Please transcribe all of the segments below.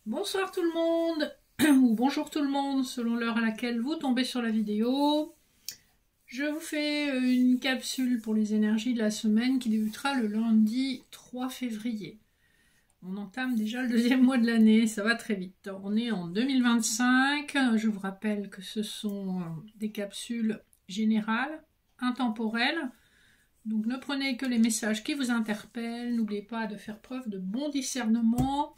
Bonsoir tout le monde, ou bonjour tout le monde, selon l'heure à laquelle vous tombez sur la vidéo. Je vous fais une capsule pour les énergies de la semaine qui débutera le lundi 3 février. On entame déjà le deuxième mois de l'année, ça va très vite. On est en 2025, je vous rappelle que ce sont des capsules générales, intemporelles. Donc ne prenez que les messages qui vous interpellent, n'oubliez pas de faire preuve de bon discernement.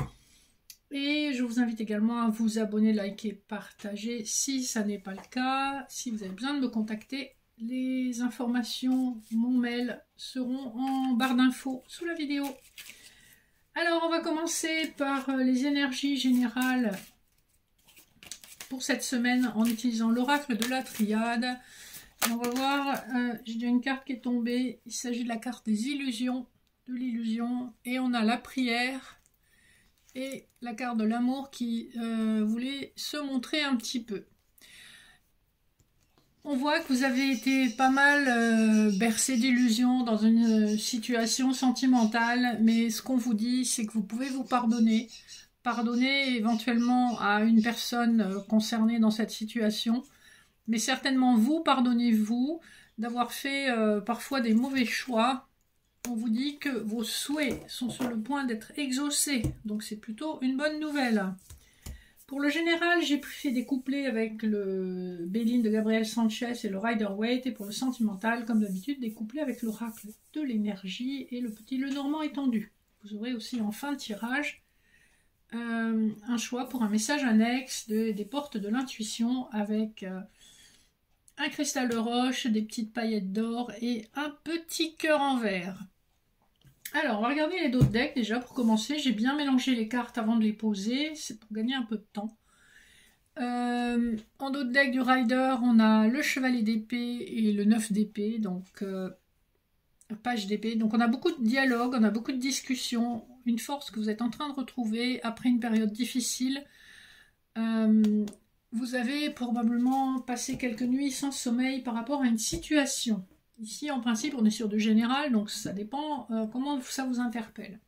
Et je vous invite également à vous abonner, liker, partager si ça n'est pas le cas. Si vous avez besoin de me contacter, les informations, mon mail seront en barre d'infos sous la vidéo. Alors on va commencer par les énergies générales pour cette semaine en utilisant l'oracle de la triade. Et on va voir, j'ai une carte qui est tombée, il s'agit de la carte des illusions, de l'illusion, et on a la prière et la carte de l'amour qui voulait se montrer un petit peu. On voit que vous avez été pas mal bercé d'illusions dans une situation sentimentale, mais ce qu'on vous dit, c'est que vous pouvez vous pardonner. Pardonner éventuellement à une personne concernée dans cette situation, mais certainement vous, pardonnez-vous d'avoir fait parfois des mauvais choix. On vous dit que vos souhaits sont sur le point d'être exaucés, donc c'est plutôt une bonne nouvelle. Pour le général, j'ai fait des couplets avec le Béline de Gabriel Sanchez et le Rider-Waite, et pour le sentimental, comme d'habitude, des couplets avec l'oracle de l'énergie et le petit Lenormand étendu. Vous aurez aussi en fin de tirage un choix pour un message annexe des portes de l'intuition avec un cristal de roche, des petites paillettes d'or et un petit cœur en verre. Alors, on va regarder les dos de deck déjà pour commencer. J'ai bien mélangé les cartes avant de les poser, c'est pour gagner un peu de temps. En dos de deck du Rider, on a le chevalier d'épée et le 9 d'épée, donc page d'épée. Donc on a beaucoup de dialogue, on a beaucoup de discussions, une force que vous êtes en train de retrouver après une période difficile. Vous avez probablement passé quelques nuits sans sommeil par rapport à une situation. Ici, en principe, on est sur du général, donc ça dépend comment ça vous interpelle.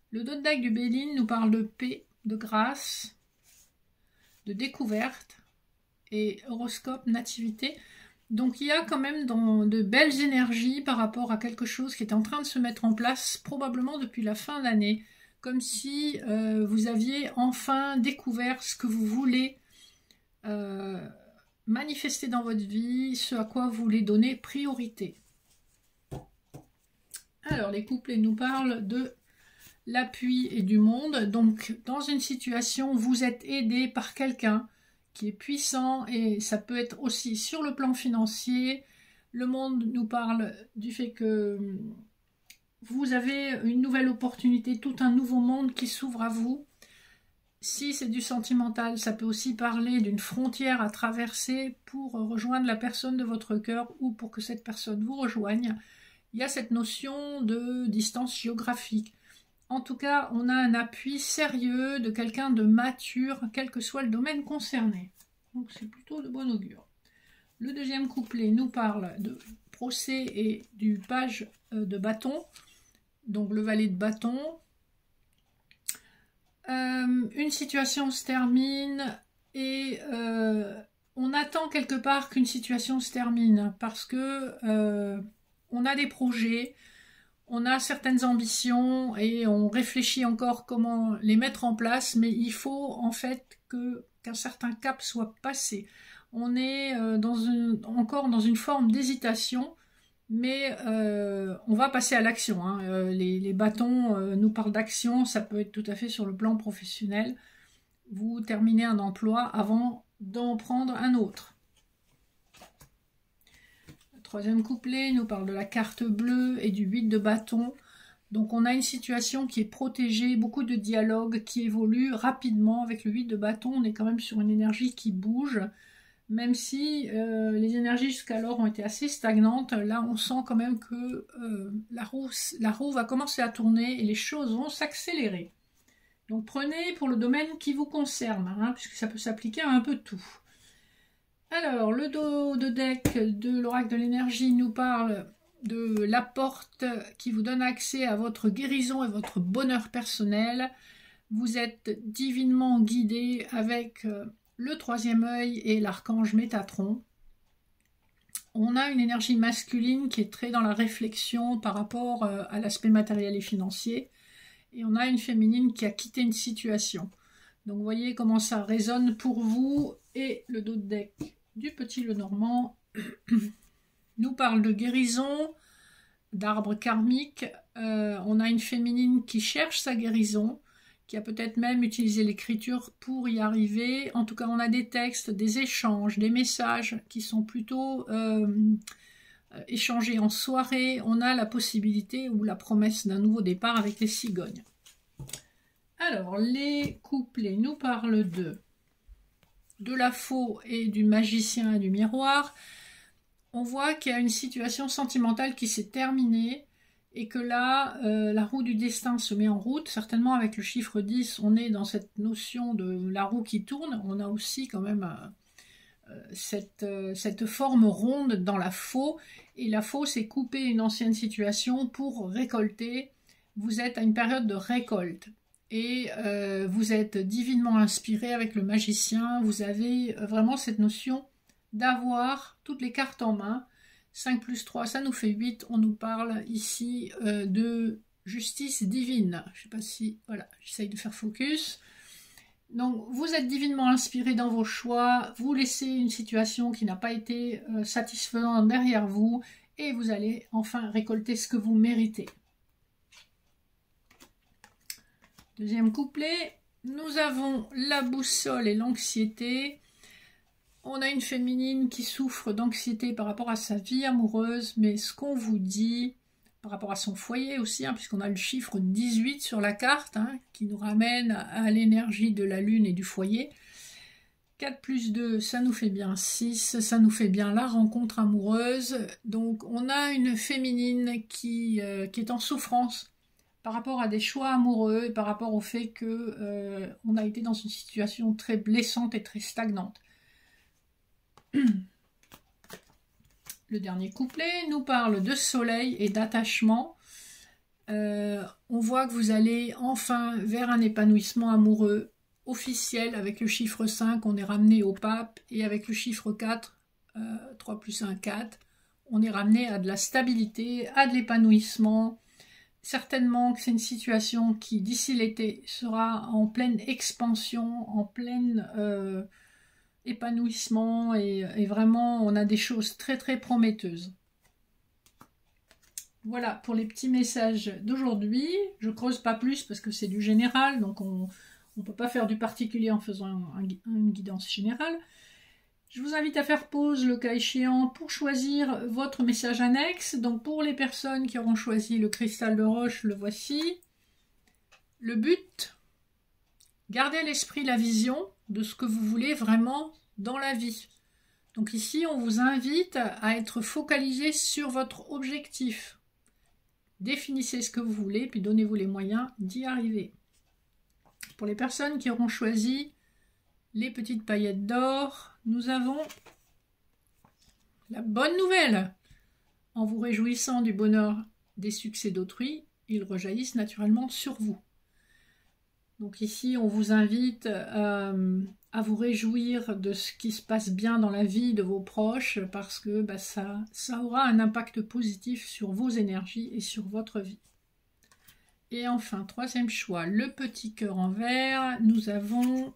Le dos de deck du Béline nous parle de paix, de grâce, de découverte et horoscope, nativité. Donc il y a quand même de belles énergies par rapport à quelque chose qui est en train de se mettre en place, probablement depuis la fin d'année, comme si vous aviez enfin découvert ce que vous voulez manifester dans votre vie, ce à quoi vous voulez donner priorité. Alors, les couplets nous parlent de l'appui et du monde. Donc, dans une situation, vous êtes aidé par quelqu'un qui est puissant, et ça peut être aussi sur le plan financier. Le monde nous parle du fait que vous avez une nouvelle opportunité, tout un nouveau monde qui s'ouvre à vous. Si c'est du sentimental, ça peut aussi parler d'une frontière à traverser pour rejoindre la personne de votre cœur ou pour que cette personne vous rejoigne. Il y a cette notion de distance géographique. En tout cas, on a un appui sérieux de quelqu'un de mature, quel que soit le domaine concerné. Donc c'est plutôt de bon augure. Le deuxième couplet nous parle de procès et du page de bâton, donc le valet de bâton. Une situation se termine et on attend quelque part qu'une situation se termine parce que on a des projets, on a certaines ambitions et on réfléchit encore comment les mettre en place, mais il faut en fait qu'un certain cap soit passé. On est encore dans une forme d'hésitation, mais on va passer à l'action. Hein. Les bâtons nous parlent d'action, ça peut être tout à fait sur le plan professionnel. Vous terminez un emploi avant d'en prendre un autre. Le troisième couplet nous parle de la carte bleue et du 8 de bâton. Donc on a une situation qui est protégée, beaucoup de dialogue qui évolue rapidement. Avec le 8 de bâton, on est quand même sur une énergie qui bouge. Même si les énergies jusqu'alors ont été assez stagnantes, là on sent quand même que la roue va commencer à tourner et les choses vont s'accélérer. Donc prenez pour le domaine qui vous concerne, hein, puisque ça peut s'appliquer à un peu tout. Alors, le dos de deck de l'oracle de l'énergie nous parle de la porte qui vous donne accès à votre guérison et votre bonheur personnel. Vous êtes divinement guidé avec le troisième œil et l'archange Métatron. On a une énergie masculine qui est très dans la réflexion par rapport à l'aspect matériel et financier. Et on a une féminine qui a quitté une situation. Donc vous voyez comment ça résonne pour vous. Et le dos de deck du petit Lenormand nous parle de guérison, d'arbre karmique. On a une féminine qui cherche sa guérison, qui a peut-être même utilisé l'écriture pour y arriver. En tout cas, on a des textes, des échanges, des messages qui sont plutôt échangés en soirée. On a la possibilité ou la promesse d'un nouveau départ avec les cigognes. Alors, les couplets nous parlent de la faux et du magicien et du miroir. On voit qu'il y a une situation sentimentale qui s'est terminée et que là, la roue du destin se met en route. Certainement avec le chiffre 10, on est dans cette notion de la roue qui tourne. On a aussi quand même cette forme ronde dans la faux. Et la faux, c'est couper une ancienne situation pour récolter. Vous êtes à une période de récolte. Et vous êtes divinement inspiré avec le magicien. Vous avez vraiment cette notion d'avoir toutes les cartes en main. 5 plus 3, ça nous fait 8. On nous parle ici de justice divine. Je ne sais pas si... Voilà, j'essaye de faire focus. Donc, vous êtes divinement inspiré dans vos choix. Vous laissez une situation qui n'a pas été satisfaisante derrière vous. Et vous allez enfin récolter ce que vous méritez. Deuxième couplet. Nous avons la boussole et l'anxiété. On a une féminine qui souffre d'anxiété par rapport à sa vie amoureuse, mais ce qu'on vous dit, par rapport à son foyer aussi, puisqu'on a le chiffre 18 sur la carte, qui nous ramène à l'énergie de la lune et du foyer. 4 plus 2, ça nous fait bien 6, ça nous fait bien la rencontre amoureuse. Donc on a une féminine qui est en souffrance par rapport à des choix amoureux et par rapport au fait qu'on a été dans une situation très blessante et très stagnante. Le dernier couplet nous parle de soleil et d'attachement. On voit que vous allez enfin vers un épanouissement amoureux officiel. Avec le chiffre 5, on est ramené au pape. Et avec le chiffre 4, 3 plus 1, 4, on est ramené à de la stabilité, à de l'épanouissement. Certainement que c'est une situation qui, d'ici l'été, sera en pleine expansion, en pleine... épanouissement et vraiment on a des choses très très prometteuses. Voilà pour les petits messages d'aujourd'hui. Je creuse pas plus parce que c'est du général, donc on ne peut pas faire du particulier en faisant une guidance générale. Je vous invite à faire pause le cas échéant pour choisir votre message annexe. Donc pour les personnes qui auront choisi le cristal de roche, le voici. Le but, gardez à l'esprit la vision de ce que vous voulez vraiment dans la vie. Donc ici, on vous invite à être focalisé sur votre objectif. Définissez ce que vous voulez, puis donnez-vous les moyens d'y arriver. Pour les personnes qui auront choisi les petites paillettes d'or, nous avons la bonne nouvelle. En vous réjouissant du bonheur des succès d'autrui, ils rejaillissent naturellement sur vous. Donc ici, on vous invite à vous réjouir de ce qui se passe bien dans la vie de vos proches parce que ça aura un impact positif sur vos énergies et sur votre vie. Et enfin, troisième choix, le petit cœur en vert. Nous avons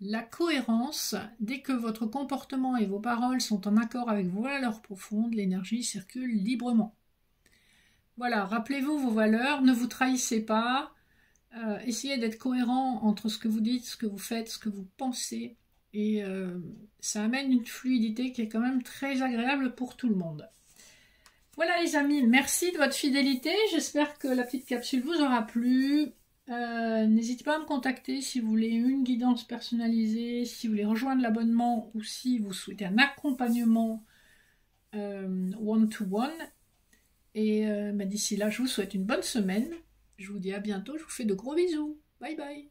la cohérence. Dès que votre comportement et vos paroles sont en accord avec vos valeurs profondes, l'énergie circule librement. Voilà, rappelez-vous vos valeurs, ne vous trahissez pas. Essayez d'être cohérent entre ce que vous dites, ce que vous faites, ce que vous pensez. Et ça amène une fluidité qui est quand même très agréable pour tout le monde. Voilà les amis, merci de votre fidélité. J'espère que la petite capsule vous aura plu. N'hésitez pas à me contacter si vous voulez une guidance personnalisée, si vous voulez rejoindre l'abonnement ou si vous souhaitez un accompagnement one-to-one. Et d'ici là, je vous souhaite une bonne semaine. Je vous dis à bientôt, je vous fais de gros bisous. Bye bye.